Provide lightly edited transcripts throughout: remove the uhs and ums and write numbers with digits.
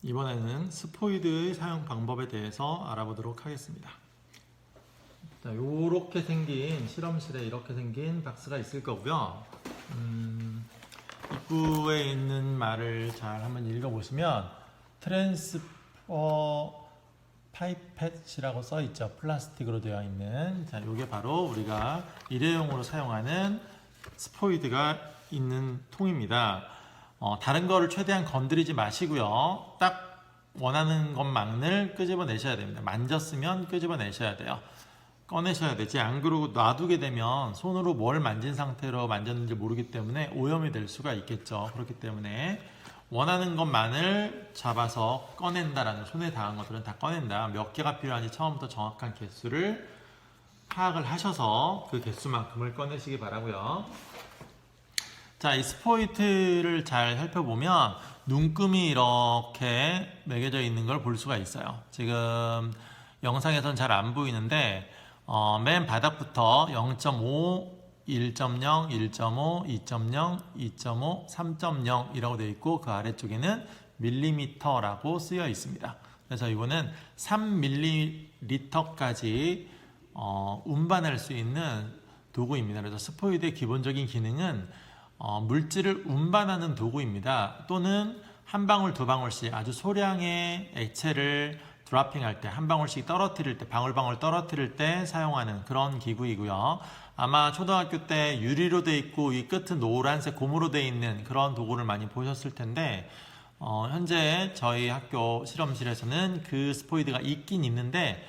이번에는 스포이드의 사용 방법에 대해서 알아보도록 하겠습니다. 자, 요렇게 생긴 실험실에 이렇게 생긴 박스가 있을 거고요. 입구에 있는 말을 잘 한번 읽어보시면 트랜스퍼 파이펫이라고 써 있죠. 플라스틱으로 되어 있는. 자, 요게 바로 우리가 일회용으로 사용하는 스포이드가 있는 통입니다. 다른 거를 최대한 건드리지 마시고요. 딱 원하는 것만을 끄집어내셔야 됩니다. 만졌으면 끄집어내셔야 돼요. 꺼내셔야 되지. 안 그러고 놔두게 되면 손으로 뭘 만진 상태로 만졌는지 모르기 때문에 오염이 될 수가 있겠죠. 그렇기 때문에 원하는 것만을 잡아서 꺼낸다라는, 손에 닿은 것들은 다 꺼낸다. 몇 개가 필요한지 처음부터 정확한 개수를 파악을 하셔서 그 개수만큼을 꺼내시기 바라고요. 자, 이 스포이트를 잘 살펴보면 눈금이 이렇게 매겨져 있는 걸 볼 수가 있어요. 지금 영상에선 잘 안 보이는데 맨 바닥부터 0.5, 1.0, 1.5, 2.0, 2.5, 3.0 이라고 되어 있고 그 아래쪽에는 밀리미터라고 쓰여 있습니다. 그래서 이거는 3ml까지 운반할 수 있는 도구입니다. 그래서 스포이드의 기본적인 기능은 물질을 운반하는 도구입니다. 또는 한 방울 두 방울씩 아주 소량의 액체를 드라핑할 때, 한 방울씩 떨어뜨릴 때, 방울방울 떨어뜨릴 때 사용하는 그런 기구이고요. 아마 초등학교 때 유리로 되어 있고 이 끝은 노란색 고무로 되어 있는 그런 도구를 많이 보셨을 텐데 현재 저희 학교 실험실에서는 그 스포이드가 있긴 있는데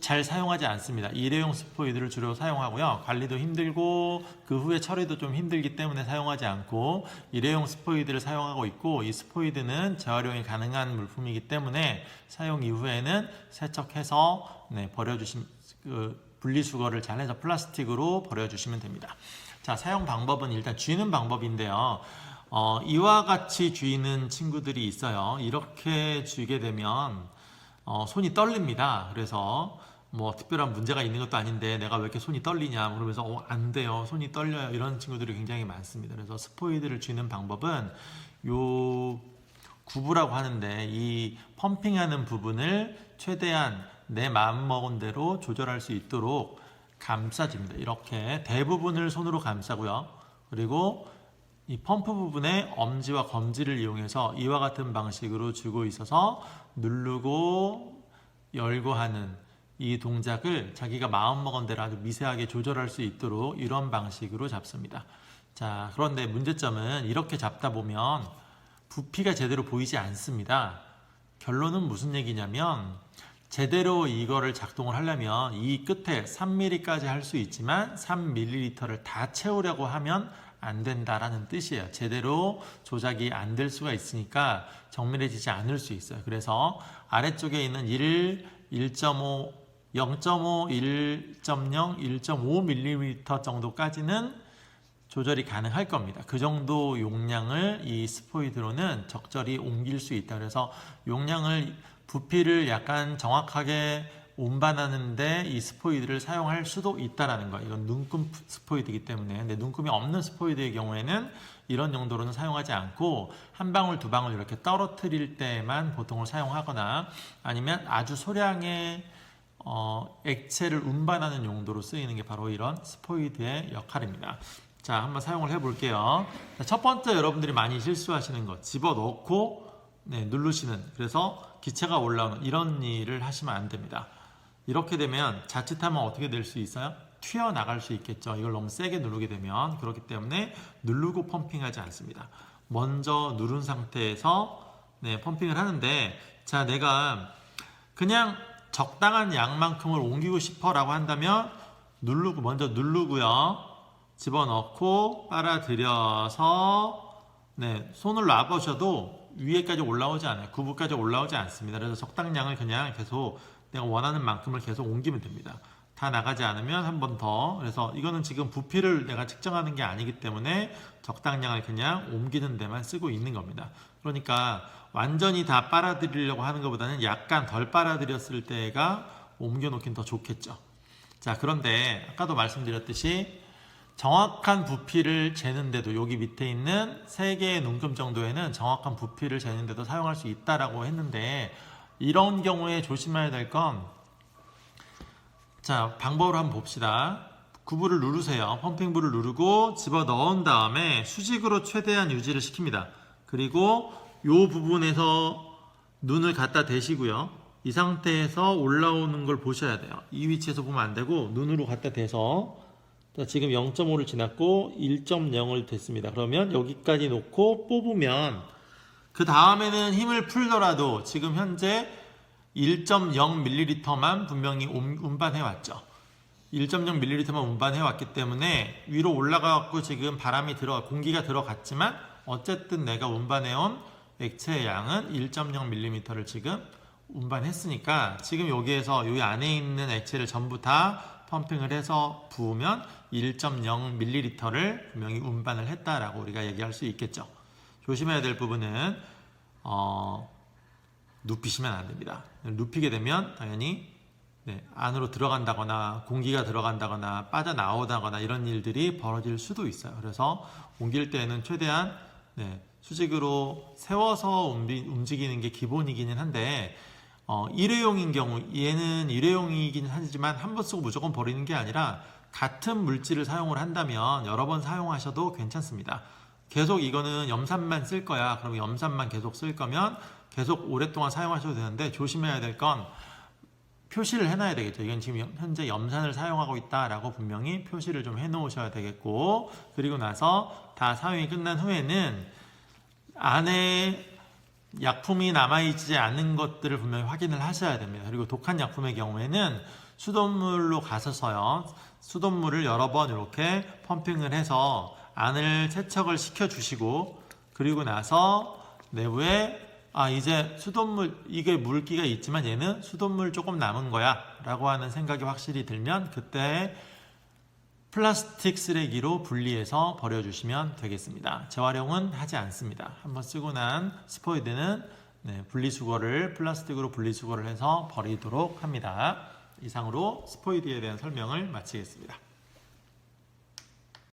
잘 사용하지 않습니다. 일회용 스포이드를 주로 사용하고요. 관리도 힘들고 그 후에 처리도 좀 힘들기 때문에 사용하지 않고 일회용 스포이드를 사용하고 있고, 이 스포이드는 재활용이 가능한 물품이기 때문에 사용 이후에는 세척해서 분리수거를 잘해서 플라스틱으로 버려주시면 됩니다. 자, 사용 방법은 일단 쥐는 방법인데요. 이와 같이 쥐는 친구들이 있어요. 이렇게 쥐게 되면 손이 떨립니다. 그래서 뭐 특별한 문제가 있는 것도 아닌데 내가 왜 이렇게 손이 떨리냐 그러면서 안 돼요, 손이 떨려요, 이런 친구들이 굉장히 많습니다. 그래서 스포이드를 쥐는 방법은 요 구부라고 하는데 이 펌핑하는 부분을 최대한 내 마음먹은 대로 조절할 수 있도록 감싸줍니다. 이렇게 대부분을 손으로 감싸고요. 그리고 이 펌프 부분에 엄지와 검지를 이용해서 이와 같은 방식으로 쥐고 있어서 누르고 열고 하는 이 동작을 자기가 마음먹은 대로 아주 미세하게 조절할 수 있도록 이런 방식으로 잡습니다. 자, 그런데 문제점은 이렇게 잡다 보면 부피가 제대로 보이지 않습니다. 결론은 무슨 얘기냐면 제대로 이거를 작동을 하려면 이 끝에 3mm까지 할 수 있지만 3ml를 다 채우려고 하면 안 된다라는 뜻이에요. 제대로 조작이 안 될 수가 있으니까 정밀해지지 않을 수 있어요. 그래서 아래쪽에 있는 1.5, 0.5, 1.0, 1.5mm 정도까지는 조절이 가능할 겁니다. 그 정도 용량을 이 스포이드로는 적절히 옮길 수 있다. 그래서 용량을, 부피를 약간 정확하게 운반하는데 이 스포이드를 사용할 수도 있다라는 거예요. 이건 눈금 스포이드이기 때문에. 근데 눈금이 없는 스포이드의 경우에는 이런 용도로는 사용하지 않고 한 방울 두 방울 이렇게 떨어뜨릴 때만 보통을 사용하거나 아니면 아주 소량의 액체를 운반하는 용도로 쓰이는 게 바로 이런 스포이드의 역할입니다. 자, 한번 사용을 해볼게요. 자, 첫 번째 여러분들이 많이 실수하시는 거, 집어넣고 누르시는, 그래서 기체가 올라오는 이런 일을 하시면 안 됩니다. 이렇게 되면 자칫하면 어떻게 될 수 있어요? 튀어나갈 수 있겠죠. 이걸 너무 세게 누르게 되면. 그렇기 때문에 누르고 펌핑하지 않습니다. 먼저 누른 상태에서 펌핑을 하는데, 자, 내가 그냥 적당한 양만큼을 옮기고 싶어 라고 한다면 먼저 누르고요. 집어넣고 빨아들여서 손을 놔보셔도 위에까지 올라오지 않아요. 구부까지 올라오지 않습니다. 그래서 적당량을 그냥 계속 내가 원하는 만큼을 계속 옮기면 됩니다. 다 나가지 않으면 한 번 더. 그래서 이거는 지금 부피를 내가 측정하는 게 아니기 때문에 적당량을 그냥 옮기는 데만 쓰고 있는 겁니다. 그러니까 완전히 다 빨아들이려고 하는 것보다는 약간 덜 빨아들였을 때가 옮겨 놓긴 더 좋겠죠. 자, 그런데 아까도 말씀드렸듯이 정확한 부피를 재는데도 여기 밑에 있는 3개의 눈금 정도에는 정확한 부피를 재는데도 사용할 수 있다라고 했는데, 이런 경우에 조심해야 될 건, 자, 방법을 한번 봅시다. 구부를 누르세요. 펌핑부를 누르고 집어 넣은 다음에 수직으로 최대한 유지를 시킵니다. 그리고 이 부분에서 눈을 갖다 대시고요. 이 상태에서 올라오는 걸 보셔야 돼요. 이 위치에서 보면 안 되고 눈으로 갖다 대서, 자, 지금 0.5를 지났고 1.0을 됐습니다. 그러면 여기까지 놓고 뽑으면, 그 다음에는 힘을 풀더라도 지금 현재 1.0ml만 분명히 운반해 왔죠. 1.0ml만 운반해 왔기 때문에 위로 올라가고 지금 공기가 들어갔지만 어쨌든 내가 운반해 온 액체의 양은 1.0ml를 지금 운반했으니까, 지금 여기에서 여기 안에 있는 액체를 전부 다 펌핑을 해서 부으면 1.0ml를 분명히 운반을 했다라고 우리가 얘기할 수 있겠죠. 조심해야 될 부분은 눕히시면 안 됩니다. 눕히게 되면 당연히 안으로 들어간다거나 공기가 들어간다거나 빠져나오다거나 이런 일들이 벌어질 수도 있어요. 그래서 옮길 때는 최대한 수직으로 세워서 움직이는 게 기본이기는 한데, 일회용인 경우, 얘는 일회용이긴 하지만 한 번 쓰고 무조건 버리는 게 아니라 같은 물질을 사용을 한다면 여러 번 사용하셔도 괜찮습니다. 계속 이거는 염산만 쓸 거야. 그럼 염산만 계속 쓸 거면 계속 오랫동안 사용하셔도 되는데, 조심해야 될 건 표시를 해놔야 되겠죠. 이건 지금 현재 염산을 사용하고 있다라고 분명히 표시를 좀 해놓으셔야 되겠고, 그리고 나서 다 사용이 끝난 후에는 안에 약품이 남아있지 않은 것들을 분명히 확인을 하셔야 됩니다. 그리고 독한 약품의 경우에는 수돗물로 가서서요, 수돗물을 여러 번 이렇게 펌핑을 해서 안을 세척을 시켜주시고, 그리고 나서 내부에 이제 수돗물, 이게 물기가 있지만 얘는 수돗물 조금 남은 거야 라고 하는 생각이 확실히 들면 그때 플라스틱 쓰레기로 분리해서 버려주시면 되겠습니다. 재활용은 하지 않습니다. 한번 쓰고 난 스포이드는 플라스틱으로 분리수거를 해서 버리도록 합니다. 이상으로 스포이드에 대한 설명을 마치겠습니다.